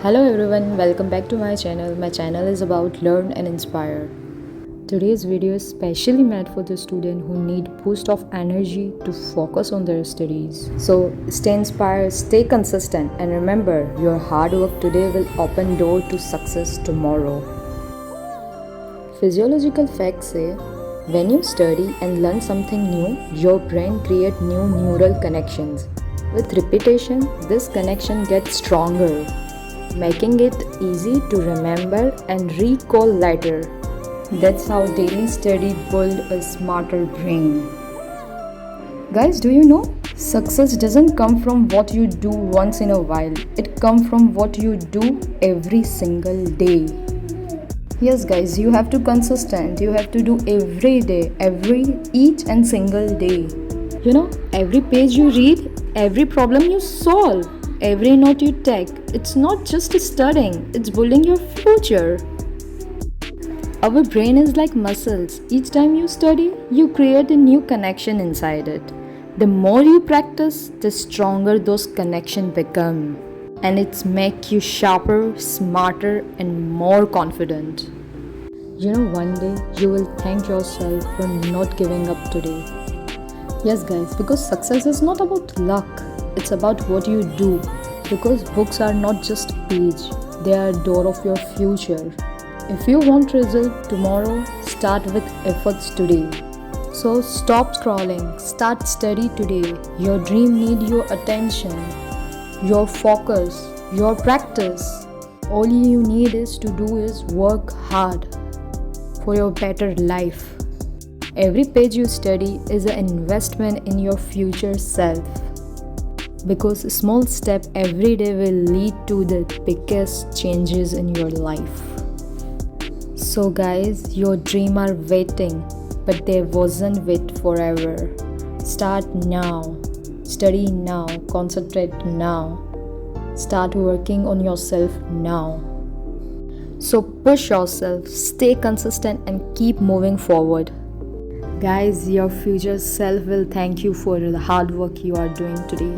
Hello everyone, welcome back to my channel. My channel is about learn and inspire. Today's video is specially made for the student who need boost of energy to focus on their studies. So stay inspired, stay consistent, and remember your hard work today will open door to success tomorrow. Physiological facts say when you study and learn something new, your brain creates new neural connections. With repetition, this connection gets stronger, making it easy to remember and recall later. That's how daily study builds a smarter brain. Guys, do you know? Success doesn't come from what you do once in a while. It comes from what you do every single day. Yes guys, you have to consistent. You have to do every day, each and single day. Every page you read, every problem you solve, every note you take, it's not just studying, it's building your future. Our brain is like muscles. Each time you study, you create a new connection inside it. The more you practice, the stronger those connections become. And it's make you sharper, smarter, and more confident. One day you will thank yourself for not giving up today. Yes guys, because success is not about luck, it's about what you do. Because books are not just page, they are door of your future. If you want result tomorrow, start with efforts today. So stop scrolling, start study today. Your dream need your attention, your focus, your practice. All you need is to do is work hard for your better life. Every page you study is an investment in your future self. Because a small step every day will lead to the biggest changes in your life. So guys, your dreams are waiting, but they wasn't wait forever. Start now, study now, concentrate now. Start working on yourself now. So push yourself, stay consistent and keep moving forward. Guys, your future self will thank you for the hard work you are doing today.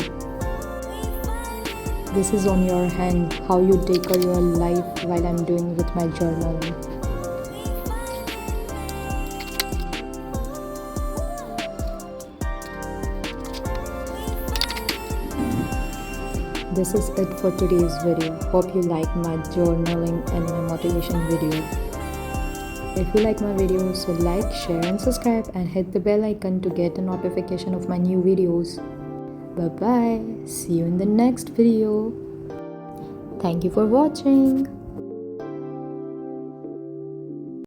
This is on your hand, how you take your life while I'm doing with my journaling. This is it for today's video. Hope you like my journaling and my motivation video. If you like my videos, so like, share and subscribe and hit the bell icon to get a notification of my new videos. Bye bye. See you in the next video. Thank you for watching.